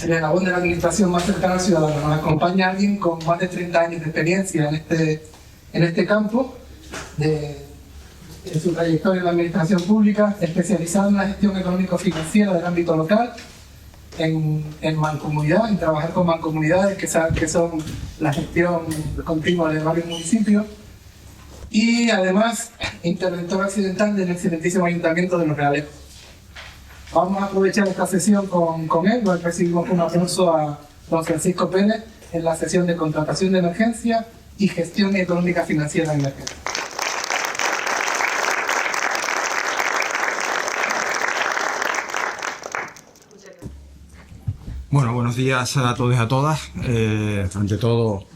El eslabón de la administración más cercana al ciudadano. Nos acompaña alguien con más de 30 años de experiencia en este campo, en su trayectoria en la administración pública, especializado en la gestión económico-financiera del ámbito local, en mancomunidad, en trabajar con mancomunidades que son la gestión continua de varios municipios, y además interventor accidental del excelentísimo Ayuntamiento de Los Realejos. Vamos a aprovechar esta sesión con él. Hoy recibimos un aplauso a don Francisco Pérez en la sesión de contratación de emergencia y gestión económica financiera de emergencia. Bueno, buenos días a todos y a todas. Ante todo,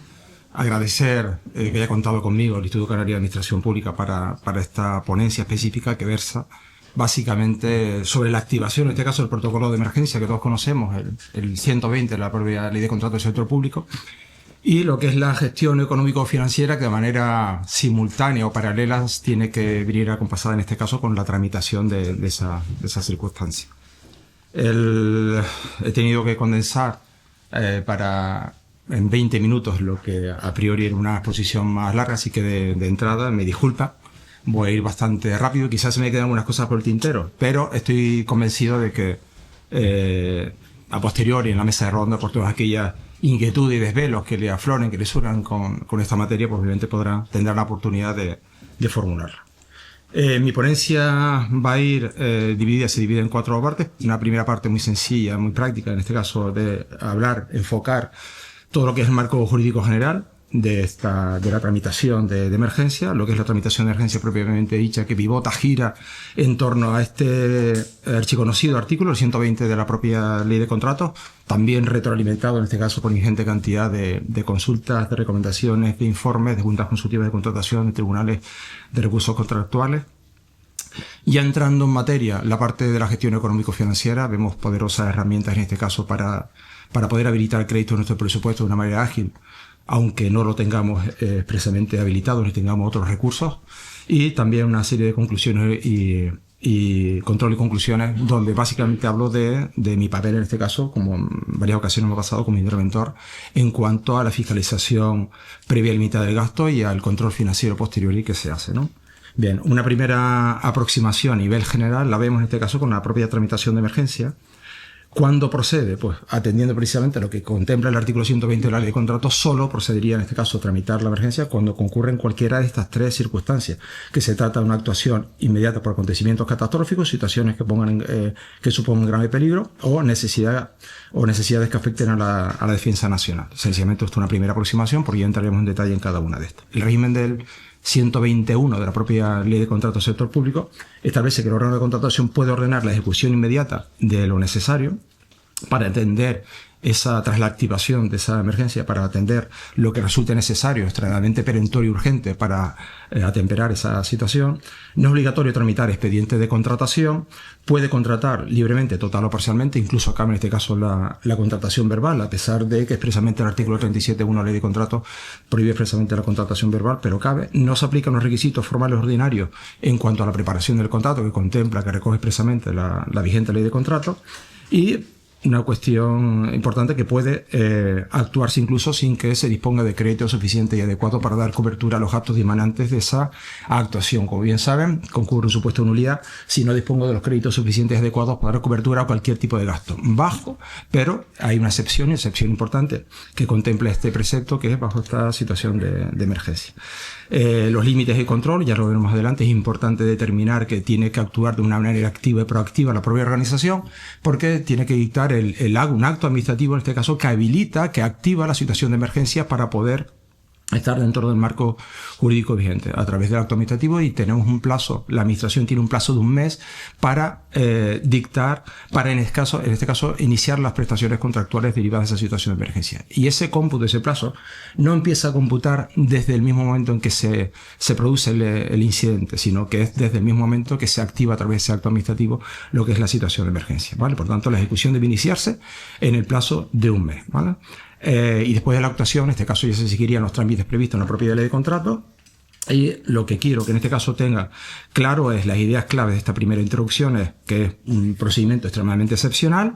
agradecer que haya contado conmigo el Instituto Canario de Administración Pública para esta ponencia específica que versa básicamente sobre la activación, en este caso, del protocolo de emergencia que todos conocemos, el 120 de la propia Ley de Contratos del Sector Público, y lo que es la gestión económico-financiera que de manera simultánea o paralela tiene que venir acompasada en este caso con la tramitación de esa circunstancia. He tenido que condensar en 20 minutos lo que a priori era una exposición más larga, así que de entrada me disculpa. Voy a ir bastante rápido, quizás se me quedan algunas cosas por el tintero, pero estoy convencido de que a posteriori en la mesa de ronda, por todas aquellas inquietudes y desvelos que le afloren, que le surjan con esta materia, pues obviamente tendrán la oportunidad de formularla. Mi ponencia va a ir se divide en 4 partes. Una primera parte muy sencilla, muy práctica, en este caso de enfocar todo lo que es el marco jurídico general de la tramitación de emergencia, lo que es la tramitación de emergencia propiamente dicha, que gira en torno a este archiconocido artículo, el 120 de la propia Ley de Contratos, también retroalimentado en este caso por ingente cantidad de consultas, de recomendaciones, de informes, de juntas consultivas de contratación, de tribunales de recursos contractuales. Ya entrando en materia, la parte de la gestión económico-financiera, vemos poderosas herramientas en este caso para poder habilitar el crédito en nuestro presupuesto de una manera ágil, aunque no lo tengamos expresamente habilitado ni tengamos otros recursos, y también una serie de conclusiones y control y conclusiones, donde básicamente hablo de mi papel en este caso, como en varias ocasiones me ha pasado como interventor, en cuanto a la fiscalización previa y limitada del gasto y al control financiero posteriori que se hace, ¿no? Bien, una primera aproximación a nivel general la vemos en este caso con la propia tramitación de emergencia. ¿Cuándo procede? Pues atendiendo precisamente a lo que contempla el artículo 120 de la Ley de Contratos, solo procedería en este caso a tramitar la emergencia cuando concurren cualquiera de estas 3 circunstancias, que se trata de una actuación inmediata por acontecimientos catastróficos, situaciones que supongan grave peligro o necesidades que afecten a la defensa nacional. Sencillamente esto es una primera aproximación, porque ya entraremos en detalle en cada una de estas. El régimen del 121 de la propia Ley de Contratos del Sector Público establece que el órgano de contratación puede ordenar la ejecución inmediata de lo necesario para atender tras la activación de esa emergencia, para atender lo que resulte necesario, extremadamente perentorio y urgente para atemperar esa situación. No es obligatorio tramitar expedientes de contratación, puede contratar libremente, total o parcialmente, incluso cabe en este caso la contratación verbal, a pesar de que expresamente el artículo 37.1 de la Ley de Contratos prohíbe expresamente la contratación verbal, pero cabe. No se aplican los requisitos formales ordinarios en cuanto a la preparación del contrato, que recoge expresamente la vigente Ley de Contratos, y una cuestión importante que puede actuarse incluso sin que se disponga de crédito suficiente y adecuado para dar cobertura a los gastos dimanantes de esa actuación. Como bien saben, concurre un supuesto de nulidad si no dispongo de los créditos suficientes y adecuados para dar cobertura a cualquier tipo de gasto bajo, pero hay una excepción importante que contempla este precepto, que es bajo esta situación de emergencia. Los límites de control, ya lo veremos más adelante, es importante determinar que tiene que actuar de una manera activa y proactiva la propia organización, porque tiene que dictar un acto administrativo, en este caso, que activa la situación de emergencia para poder estar dentro del marco jurídico vigente a través del acto administrativo, y tenemos un plazo, la administración tiene un plazo de 1 mes para dictar, para en este caso iniciar las prestaciones contractuales derivadas de esa situación de emergencia. Y ese cómputo, ese plazo, no empieza a computar desde el mismo momento en que se produce el incidente, sino que es desde el mismo momento que se activa a través de ese acto administrativo lo que es la situación de emergencia, ¿vale? Por tanto, la ejecución debe iniciarse en el plazo de 1 mes, ¿vale? Y después de la actuación, en este caso ya se seguirían los trámites previstos en la propia Ley de Contratos, Y lo que quiero que en este caso tenga claro es las ideas claves de esta primera introducción, es que es un procedimiento extremadamente excepcional,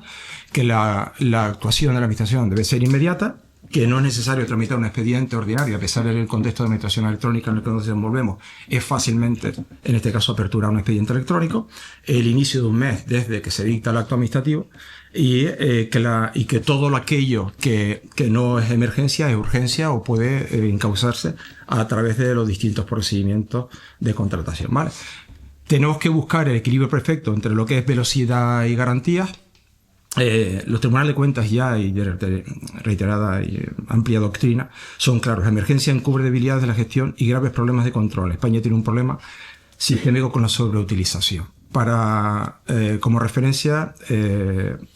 que la actuación de la administración debe ser inmediata, que no es necesario tramitar un expediente ordinario, a pesar del contexto de administración electrónica en el que nos desenvolvemos, es fácilmente, en este caso, aperturar un expediente electrónico, el inicio de un mes desde que se dicta el acto administrativo, y que todo aquello que no es emergencia es urgencia o puede encauzarse a través de los distintos procedimientos de contratación, ¿vale? Tenemos que buscar el equilibrio perfecto entre lo que es velocidad y garantías. Los tribunales de cuentas ya, y de reiterada y amplia doctrina, son claros. La emergencia encubre debilidades de la gestión y graves problemas de control. España tiene un problema sistémico con la sobreutilización. Como referencia,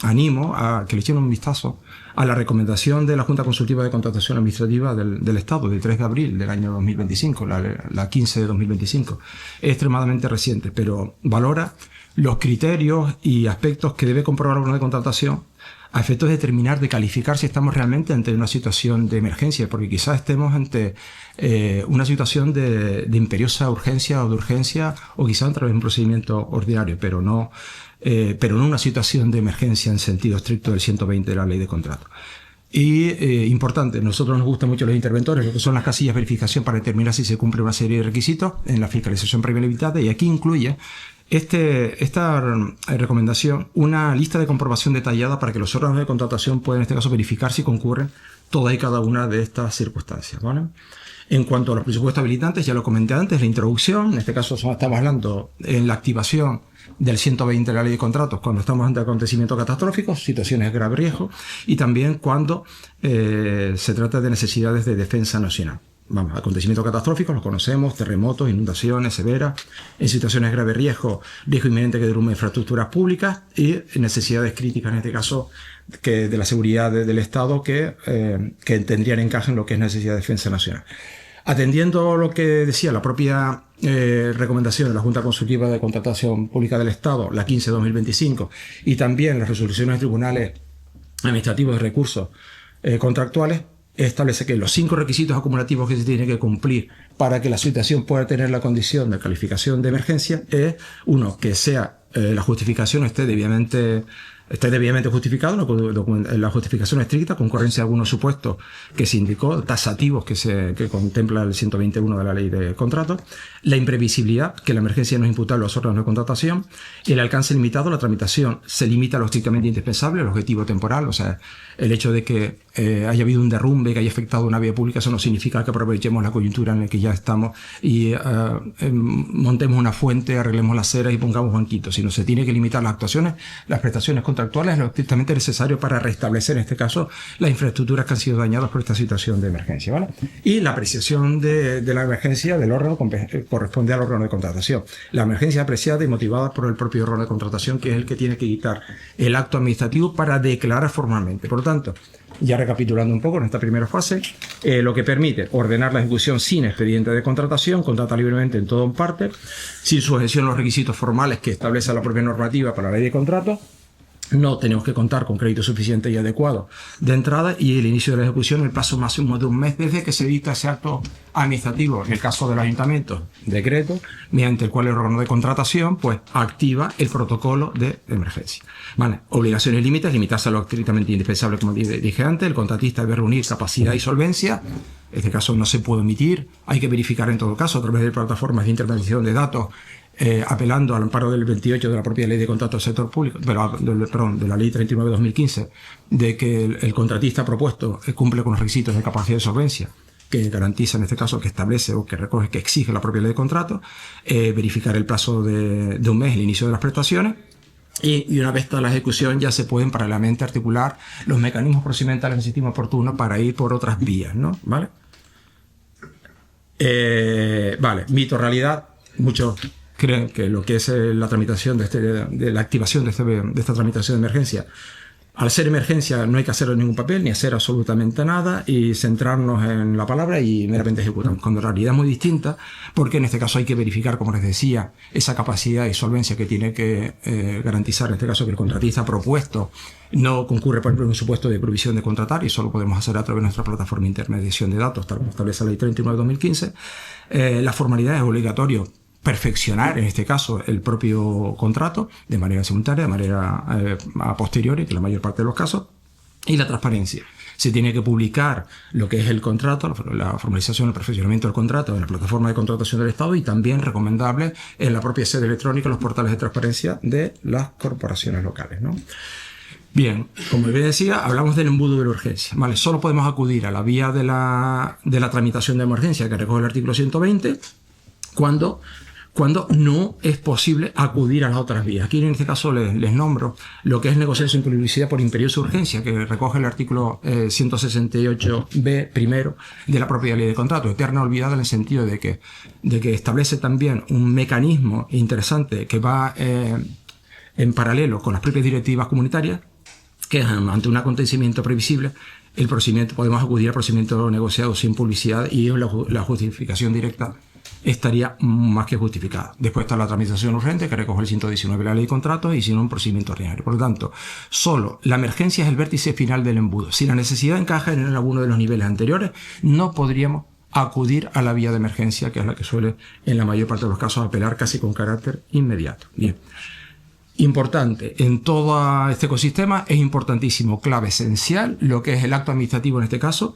animo a que le echen un vistazo a la recomendación de la Junta Consultiva de Contratación Administrativa del Estado, del 3 de abril del año 2025, la 15 de 2025. Es extremadamente reciente, pero valora los criterios y aspectos que debe comprobar el órgano de contratación a efectos de determinar, de calificar si estamos realmente ante una situación de emergencia, porque quizás estemos ante una situación de imperiosa urgencia o de urgencia, o quizás a través de un procedimiento ordinario, pero no una situación de emergencia en sentido estricto del 120 de la Ley de Contrato. Y importante, nosotros nos gustan mucho los interventores, lo que son las casillas de verificación para determinar si se cumple una serie de requisitos en la fiscalización previa limitada, y aquí incluye esta recomendación una lista de comprobación detallada para que los órganos de contratación puedan, en este caso, verificar si concurren todas y cada una de estas circunstancias, ¿vale? En cuanto a los presupuestos habilitantes, ya lo comenté antes, la introducción, en este caso estamos hablando en la activación del 120 de la Ley de Contratos, cuando estamos ante acontecimientos catastróficos, situaciones de grave riesgo, y también cuando se trata de necesidades de defensa nacional. Vamos, acontecimientos catastróficos, los conocemos, terremotos, inundaciones severas, en situaciones de grave riesgo inminente que derrumbe infraestructuras públicas y necesidades críticas, en este caso, de la seguridad del Estado que tendrían encaje en lo que es necesidad de defensa nacional. Atendiendo lo que decía la propia recomendación de la Junta Consultiva de Contratación Pública del Estado, la 15/2025, y también las resoluciones de tribunales administrativos de recursos contractuales, establece que los 5 requisitos acumulativos que se tienen que cumplir para que la situación pueda tener la condición de calificación de emergencia es, uno, que sea la justificación esté debidamente justificado, la justificación estricta, concurrencia de algunos supuestos que se indicó, tasativos que contempla el 121 de la Ley de Contratos, la imprevisibilidad, que la emergencia no es imputable a los órganos de contratación, el alcance limitado, la tramitación se limita a lo estrictamente indispensable, el objetivo temporal, o sea, el hecho de que haya habido un derrumbe que haya afectado una vía pública, eso no significa que aprovechemos la coyuntura en la que ya estamos y montemos una fuente, arreglemos la acera y pongamos banquitos, sino se tiene que limitar las actuaciones, las prestaciones contractuales, lo estrictamente necesario para restablecer, en este caso, las infraestructuras que han sido dañadas por esta situación de emergencia, ¿vale? Y la apreciación de la emergencia del órgano corresponde al órgano de contratación. La emergencia apreciada y motivada por el propio órgano de contratación, que es el que tiene que dictar el acto administrativo para declarar formalmente. Por lo tanto, ya recapitulando un poco en esta primera fase, lo que permite ordenar la ejecución sin expediente de contratación, contrata libremente en todo o en parte, sin sujeción a los requisitos formales que establece la propia normativa para la Ley de Contratos. No tenemos que contar con crédito suficiente y adecuado de entrada, y el inicio de la ejecución, el plazo máximo de un mes desde que se dicta ese acto administrativo. En el caso del ayuntamiento, decreto, mediante el cual el órgano de contratación pues activa el protocolo de emergencia. Vale. Obligaciones y límites, limitarse a lo estrictamente indispensable, como dije antes. El contratista debe reunir capacidad y solvencia. En este caso no se puede omitir. Hay que verificar en todo caso a través de plataformas de intermediación de datos, apelando al amparo del 28 de la propia Ley de Contratos del Sector Público, de la Ley 39/2015, de que el contratista propuesto cumple con los requisitos de capacidad de solvencia que garantiza, en este caso, que establece o que recoge, que exige la propia Ley de Contratos, verificar el plazo de un mes, el inicio de las prestaciones, y una vez toda la ejecución ya se pueden paralelamente articular los mecanismos procedimentales que se estimen oportunos para ir por otras vías, ¿no? ¿Vale? Mito, realidad, muchos creen que lo que es la tramitación de la activación de esta tramitación de emergencia Al ser emergencia no hay que hacer ningún papel ni hacer absolutamente nada y centrarnos en la palabra y meramente ejecutamos. Cuando la realidad es muy distinta, porque en este caso hay que verificar, como les decía, esa capacidad y solvencia que tiene que garantizar, en este caso, que el contratista propuesto no concurre, por ejemplo, en un supuesto de prohibición de contratar, y eso lo podemos hacer a través de nuestra plataforma de intermediación de datos, tal como establece la Ley 39/2015. La formalidad es obligatorio perfeccionar, en este caso, el propio contrato de manera simultánea, de manera a posteriori, que la mayor parte de los casos, y la transparencia. Se tiene que publicar lo que es el contrato, la formalización, el perfeccionamiento del contrato en la plataforma de contratación del Estado y también recomendable en la propia sede electrónica, los portales de transparencia de las corporaciones locales, ¿no? Bien, como bien decía, hablamos del embudo de la urgencia. Vale, solo podemos acudir a la vía de la tramitación de emergencia que recoge el artículo 120 cuando no es posible acudir a las otras vías. Aquí en este caso les nombro lo que es negociación con publicidad por imperiosa urgencia, que recoge el artículo 168b primero de la propia ley de contrato, eterna olvidada en el sentido de que establece también un mecanismo interesante que va en paralelo con las propias directivas comunitarias, que ante un acontecimiento previsible, el procedimiento, podemos acudir al procedimiento negociado sin publicidad y la justificación directa estaría más que justificada. Después está la tramitación urgente, que recoge el 119 de la ley de contratos, y si no, un procedimiento ordinario. Por lo tanto, solo la emergencia es el vértice final del embudo. Si la necesidad encaja en alguno de los niveles anteriores, no podríamos acudir a la vía de emergencia, que es la que suele, en la mayor parte de los casos, apelar casi con carácter inmediato. Bien. Importante, en todo este ecosistema es importantísimo, clave, esencial, lo que es el acto administrativo en este caso,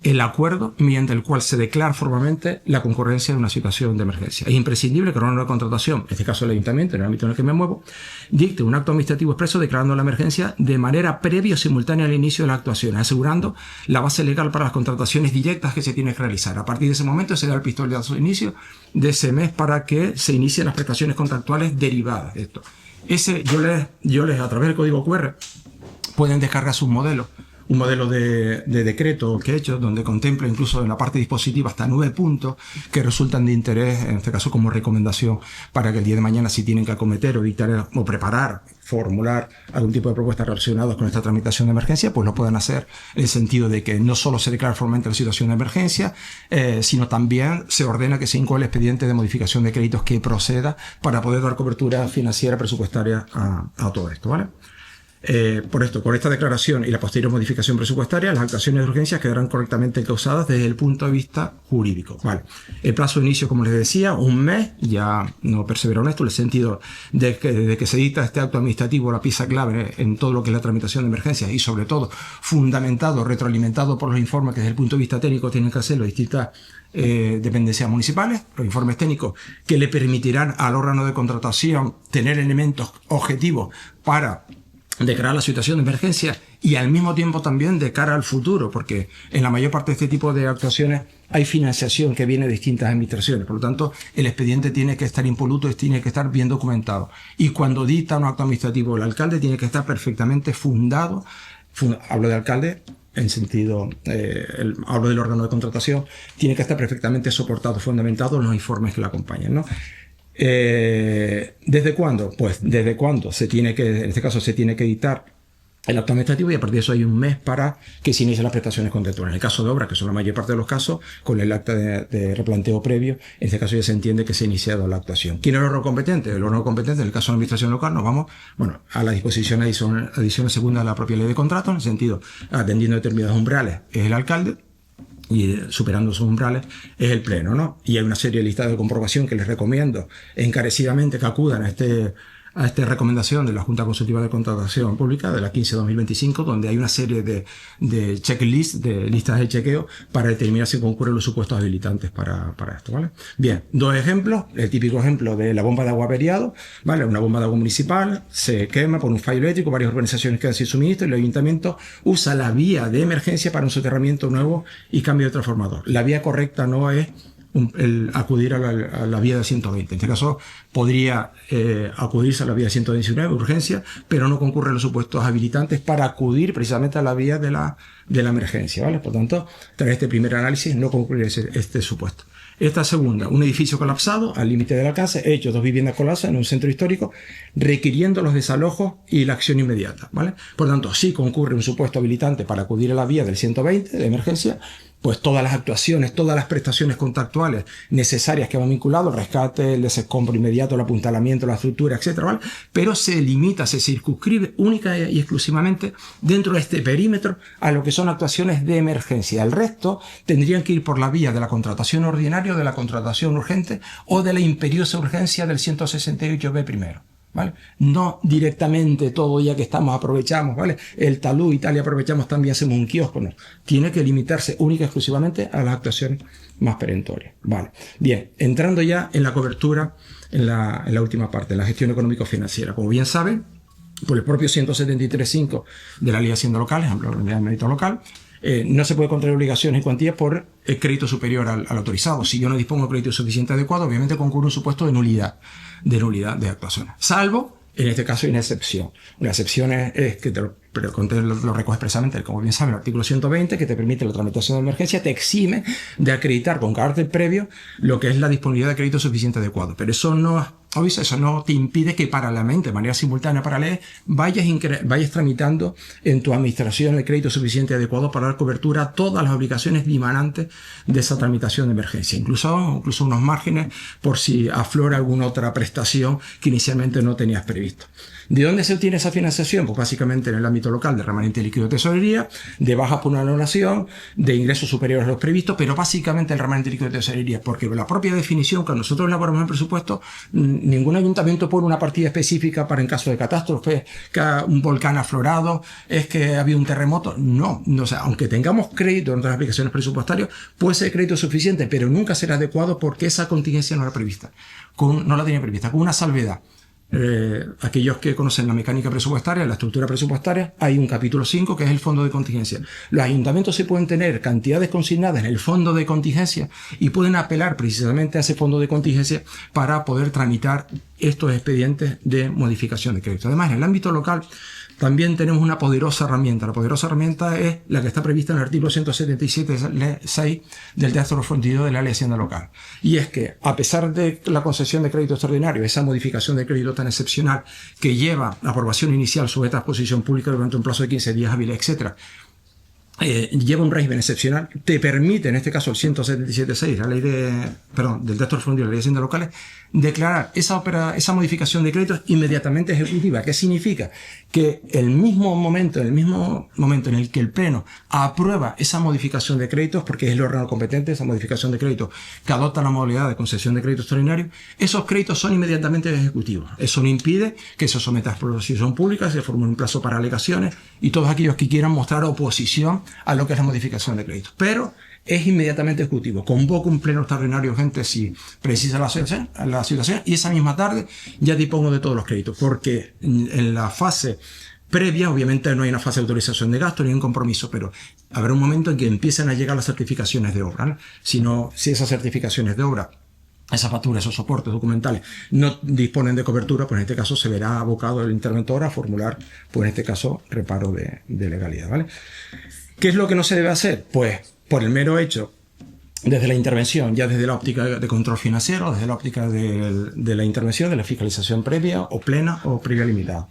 el acuerdo mediante el cual se declara formalmente la concurrencia de una situación de emergencia. Es imprescindible que el órgano de contratación, en este caso el ayuntamiento, en el ámbito en el que me muevo, dicte un acto administrativo expreso declarando la emergencia de manera previa o simultánea al inicio de la actuación, asegurando la base legal para las contrataciones directas que se tienen que realizar. A partir de ese momento se da el pistoletazo de inicio de ese mes para que se inicien las prestaciones contractuales derivadas de esto. Yo les, a través del código QR, pueden descargar sus modelos. Un modelo de decreto que he hecho, donde contempla incluso en la parte dispositiva hasta 9 puntos que resultan de interés, en este caso como recomendación, para que el día de mañana, si tienen que acometer o dictar o preparar, formular algún tipo de propuestas relacionadas con esta tramitación de emergencia, pues lo puedan hacer en el sentido de que no solo se declara formalmente la situación de emergencia, sino también se ordena que se incoe el expediente de modificación de créditos que proceda para poder dar cobertura financiera presupuestaria a todo esto, ¿vale? Por esta declaración y la posterior modificación presupuestaria, las actuaciones de urgencia quedarán correctamente encausadas desde el punto de vista jurídico. Vale. El plazo de inicio, como les decía, un mes, ya no persevero en esto, en el sentido de que desde que se dicta este acto administrativo, la pieza clave en todo lo que es la tramitación de emergencias y sobre todo fundamentado, retroalimentado por los informes que desde el punto de vista técnico tienen que hacer las distintas dependencias municipales, los informes técnicos que le permitirán al órgano de contratación tener elementos objetivos para declarar la situación de emergencia y al mismo tiempo también de cara al futuro, porque en la mayor parte de este tipo de actuaciones hay financiación que viene de distintas administraciones. Por lo tanto, el expediente tiene que estar impoluto y tiene que estar bien documentado. Y cuando dicta un acto administrativo el alcalde, tiene que estar perfectamente fundado. Hablo de alcalde en sentido, hablo del órgano de contratación, tiene que estar perfectamente soportado, fundamentado en los informes que lo acompañan, ¿no? ¿Desde cuándo? Pues desde cuándo se tiene que, en este caso se tiene que dictar el acto administrativo y a partir de eso hay un mes para que se inicien las prestaciones contractuales. En el caso de obras, que son la mayor parte de los casos, con el acta de replanteo previo, en este caso ya se entiende que se ha iniciado la actuación. ¿Quién es el órgano competente? El órgano competente, en el caso de la administración local, nos vamos, a la disposición adicional segunda de la propia ley de contrato, en el sentido, atendiendo determinados umbrales, es el alcalde, y superando esos umbrales es el pleno, ¿no? Y hay una serie de listas de comprobación que les recomiendo encarecidamente que acudan a esta recomendación de la Junta Consultiva de Contratación Pública de la 15/2025, donde hay una serie de checklists, de listas de chequeo para determinar si concurren los supuestos habilitantes para esto, ¿vale? Bien, dos ejemplos. El típico ejemplo de la bomba de agua averiado, ¿vale? Una bomba de agua municipal se quema por un fallo eléctrico, varias urbanizaciones quedan sin suministro y el ayuntamiento usa la vía de emergencia para un soterramiento nuevo y cambio de transformador. La vía correcta no es el acudir a la vía de 120. En este caso podría acudirse a la vía de 119, urgencia, pero no concurren los supuestos habilitantes para acudir precisamente a la vía de la emergencia, ¿vale? Por tanto, tras este primer análisis no concurre este supuesto. Esta segunda, un edificio colapsado al límite del alcance, hecho 2 viviendas colapsadas en un centro histórico, requiriendo los desalojos y la acción inmediata, ¿vale? Por tanto, si concurre un supuesto habilitante para acudir a la vía del 120 de emergencia, pues todas las actuaciones, todas las prestaciones contractuales necesarias que van vinculadas, el rescate, el desescombro inmediato, el apuntalamiento, la estructura, etcétera, ¿vale? Pero se limita, se circunscribe única y exclusivamente dentro de este perímetro a lo que son actuaciones de emergencia. El resto tendrían que ir por la vía de la contratación ordinaria, de la contratación urgente o de la imperiosa urgencia del 168b primero, ¿vale? No directamente todo, ya que aprovechamos, ¿vale? El talud y tal, y aprovechamos también, hacemos un kiosco, no. Tiene que limitarse única y exclusivamente a las actuaciones más perentorias, ¿vale? Bien, entrando ya en la cobertura, en la última parte, en la gestión económico-financiera. Como bien saben, por el propio 173.5 de la Ley de Hacienda Local, ejemplo, la unidad de mérito local, no se puede contraer obligaciones y cuantías por el crédito superior al autorizado. Si yo no dispongo de crédito suficiente adecuado, obviamente concurre un supuesto de nulidad de actuaciones. Salvo, en este caso, hay una excepción. Una excepción es que lo recoge expresamente, como bien saben, el artículo 120, que te permite la tramitación de emergencia, te exime de acreditar con carácter previo lo que es la disponibilidad de crédito suficiente adecuado. Pero eso no te impide que paralelamente, de manera simultánea, paralela, vayas tramitando en tu administración el crédito suficiente adecuado para dar cobertura a todas las obligaciones dimanantes de esa tramitación de emergencia. Incluso unos márgenes por si aflora alguna otra prestación que inicialmente no tenías previsto. ¿De dónde se obtiene esa financiación? Pues básicamente en el ámbito local de remanente líquido de tesorería, de bajas por una anulación, de ingresos superiores a los previstos, pero básicamente el remanente líquido de tesorería, porque la propia definición que nosotros elaboramos en el presupuesto, ningún ayuntamiento pone una partida específica para en caso de catástrofe, que un volcán aflorado, es que ha habido un terremoto. No, o sea, aunque tengamos crédito en otras aplicaciones presupuestarias, puede ser crédito suficiente, pero nunca será adecuado porque esa contingencia no era prevista, no la tenía prevista, con una salvedad. Aquellos que conocen la mecánica presupuestaria, la estructura presupuestaria, hay un capítulo 5 que es el fondo de contingencia. Los ayuntamientos se pueden tener cantidades consignadas en el fondo de contingencia y pueden apelar precisamente a ese fondo de contingencia para poder tramitar estos expedientes de modificación de crédito. Además, en el ámbito local también tenemos una poderosa herramienta. La poderosa herramienta es la que está prevista en el artículo 177.6 del texto refundido de la Ley de Hacienda Local. Y es que, a pesar de la concesión de crédito extraordinario, esa modificación de crédito tan excepcional que lleva la aprobación inicial sujeta a exposición pública durante un plazo de 15 días hábiles, etc., lleva un régimen excepcional, te permite, en este caso el 177.6, la ley del texto refundido de la Ley de Hacienda Locales, declarar esa modificación de créditos inmediatamente ejecutiva. ¿Qué significa? Que en el mismo momento en el que el Pleno aprueba esa modificación de créditos, porque es el órgano competente, esa modificación de créditos que adopta la modalidad de concesión de crédito extraordinario, esos créditos son inmediatamente ejecutivos. Eso no impide que se someta a exposición pública, se forme un plazo para alegaciones y todos aquellos que quieran mostrar oposición a lo que es la modificación de créditos. Pero es inmediatamente ejecutivo. Convoca un pleno extraordinario urgente si precisa la situación y esa misma tarde ya dispongo de todos los créditos, porque en la fase previa, obviamente no hay una fase de autorización de gasto ni un compromiso, pero habrá un momento en que empiezan a llegar las certificaciones de obra, ¿no? Si esas certificaciones de obra, esas facturas, esos soportes documentales no disponen de cobertura, pues en este caso se verá abocado el interventor a formular, pues en este caso, reparo de legalidad, ¿vale? ¿Qué es lo que no se debe hacer? Pues por el mero hecho, desde la intervención, ya desde la óptica de control financiero, desde la óptica de la intervención, de la fiscalización previa o plena o previa limitada.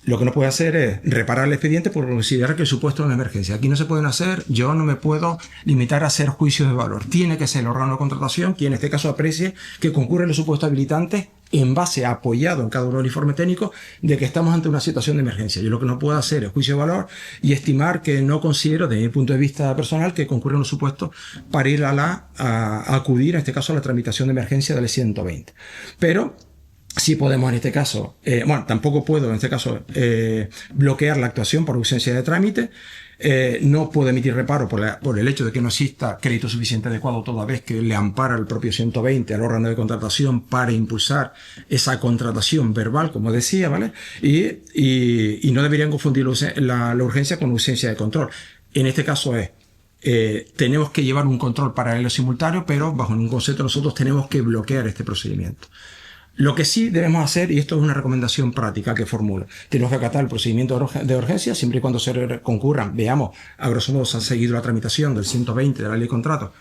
Lo que no puede hacer es reparar el expediente por considerar que el supuesto es una emergencia. Aquí no se pueden hacer, yo no me puedo limitar a hacer juicios de valor. Tiene que ser el órgano de contratación quien en este caso aprecie que concurren los supuestos habilitantes en base apoyado en cada uno del informe técnico de que estamos ante una situación de emergencia. Yo lo que no puedo hacer es juicio de valor y estimar que no considero, desde mi punto de vista personal, que concurren los supuestos para ir a acudir, en este caso, a la tramitación de emergencia del 120. Pero sí podemos en este caso, tampoco puedo en este caso bloquear la actuación por ausencia de trámite. No puedo emitir reparo por el hecho de que no exista crédito suficiente adecuado, toda vez que le ampara el propio 120 al órgano de contratación para impulsar esa contratación verbal, como decía, ¿vale? Y no deberían confundir la urgencia con ausencia de control. En este caso es tenemos que llevar un control paralelo simultáneo, pero bajo ningún concepto nosotros tenemos que bloquear este procedimiento. Lo que sí debemos hacer, y esto es una recomendación práctica que formulo, tenemos que acatar el procedimiento de urgencia siempre y cuando se concurran, veamos, a grosso modo se ha seguido la tramitación del 120 de la ley de contratos,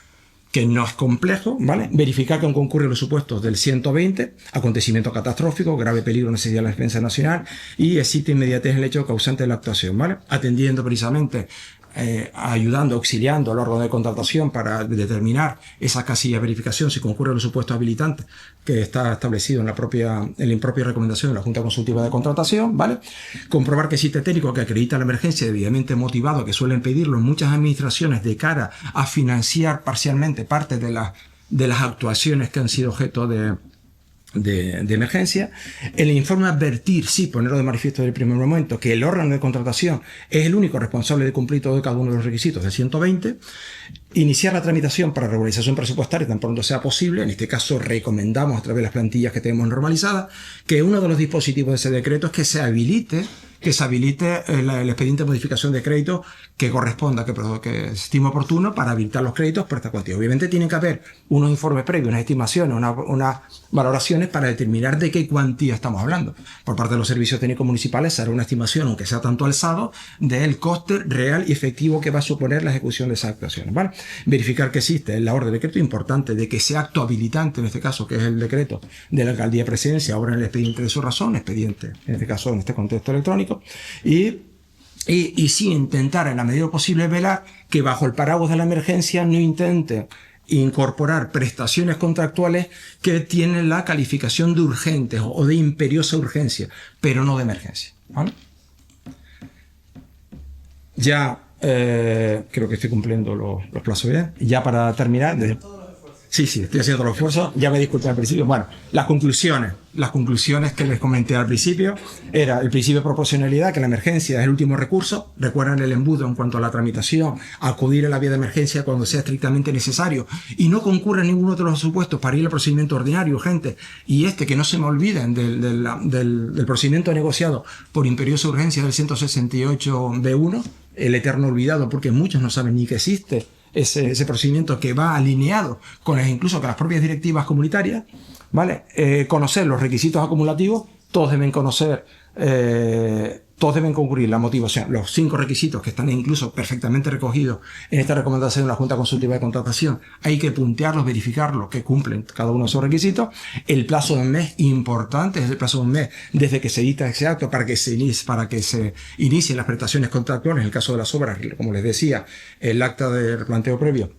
que no es complejo, ¿vale? Verificar que han concurrido los supuestos del 120, acontecimiento catastrófico, grave peligro, necesidad de la defensa nacional, y existe inmediatez en el hecho causante de la actuación, ¿vale? Atendiendo precisamente, ayudando, auxiliando al órgano de contratación para determinar esa casilla de verificación si concurren los supuestos habilitantes que está establecido en la propia recomendación de la Junta Consultiva de Contratación, ¿vale? Comprobar que existe técnico que acredita la emergencia debidamente motivado, que suelen pedirlo en muchas administraciones de cara a financiar parcialmente parte de las actuaciones que han sido objeto de emergencia. El informe advertir, sí, ponerlo de manifiesto desde el primer momento, que el órgano de contratación es el único responsable de cumplir todo y cada uno de los requisitos del 120. Iniciar la tramitación para regularización presupuestaria tan pronto sea posible. En este caso recomendamos, a través de las plantillas que tenemos normalizadas, que uno de los dispositivos de ese decreto es que se habilite el expediente de modificación de crédito que corresponda, que estime oportuno para habilitar los créditos por esta cuantía. Obviamente tiene que haber unos informes previos, unas estimaciones, unas valoraciones para determinar de qué cuantía estamos hablando. Por parte de los servicios técnicos municipales se hará una estimación, aunque sea tanto alzado, del coste real y efectivo que va a suponer la ejecución de esas actuaciones, ¿vale? Verificar que existe en la orden de decreto importante de que sea acto habilitante, en este caso, que es el decreto de la Alcaldía de Presidencia, ahora en el expediente de su razón, expediente, en este caso, en este contexto electrónico, y sí intentar en la medida de lo posible velar que bajo el paraguas de la emergencia no intente incorporar prestaciones contractuales que tienen la calificación de urgentes o de imperiosa urgencia, pero no de emergencia, ¿vale? Ya creo que estoy cumpliendo los plazos bien. Ya para terminar, sí, estoy haciendo los esfuerzos. Ya me disculpé al principio. Bueno, las conclusiones que les comenté al principio era el principio de proporcionalidad, que la emergencia es el último recurso. Recuerdan el embudo en cuanto a la tramitación, acudir a la vía de emergencia cuando sea estrictamente necesario y no concurra en ninguno de los supuestos para ir al procedimiento ordinario, urgente, y que no se me olviden del procedimiento negociado por imperiosa urgencia del 168B1, el eterno olvidado, porque muchos no saben ni que existe ese procedimiento, que va alineado con incluso con las propias directivas comunitarias, ¿vale? Conocer los requisitos acumulativos, todos deben conocer, todos deben concurrir la motivación, los 5 requisitos que están incluso perfectamente recogidos en esta recomendación de la Junta Consultiva de Contratación. Hay que puntearlos, verificarlos, que cumplen cada uno de esos requisitos. El plazo de un mes, importante, es el plazo de un mes desde que se edita ese acto para que se inicien las prestaciones contractuales. En el caso de las obras, como les decía, el acta de planteo previo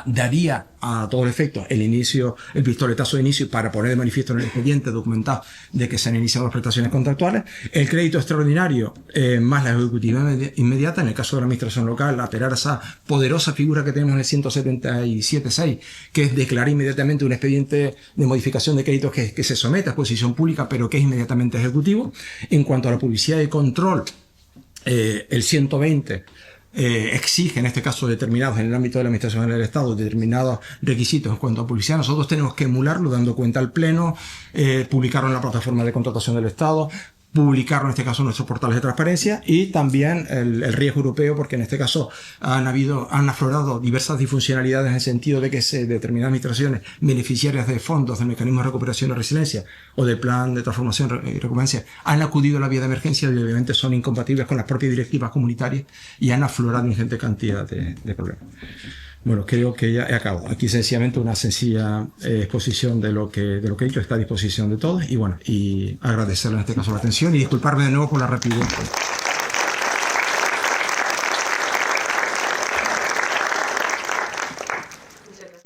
daría a todo el efecto el pistoletazo de inicio para poner de manifiesto en el expediente documentado de que se han iniciado las prestaciones contractuales. El crédito extraordinario más la ejecutiva inmediata, en el caso de la administración local, apelar a esa poderosa figura que tenemos en el 177.6, que es declarar inmediatamente un expediente de modificación de créditos que se somete a exposición pública, pero que es inmediatamente ejecutivo. En cuanto a la publicidad de control, el 120 exige, en este caso determinados en el ámbito de la Administración del Estado, determinados requisitos en cuanto a publicidad. Nosotros tenemos que emularlo dando cuenta al Pleno, publicarlo en la plataforma de contratación del Estado, publicarlo en este caso en nuestros portales de transparencia, y también el riesgo europeo, porque en este caso han aflorado diversas disfuncionalidades en el sentido de que determinadas administraciones beneficiarias de fondos del mecanismo de recuperación y resiliencia o del plan de transformación y recuperación han acudido a la vía de emergencia y obviamente son incompatibles con las propias directivas comunitarias y han aflorado ingente cantidad de problemas. Bueno, creo que ya he acabado. Aquí sencillamente una sencilla exposición de lo que he dicho, está a disposición de todos, y bueno, y agradecerle en este caso la atención y disculparme de nuevo por la rapidez.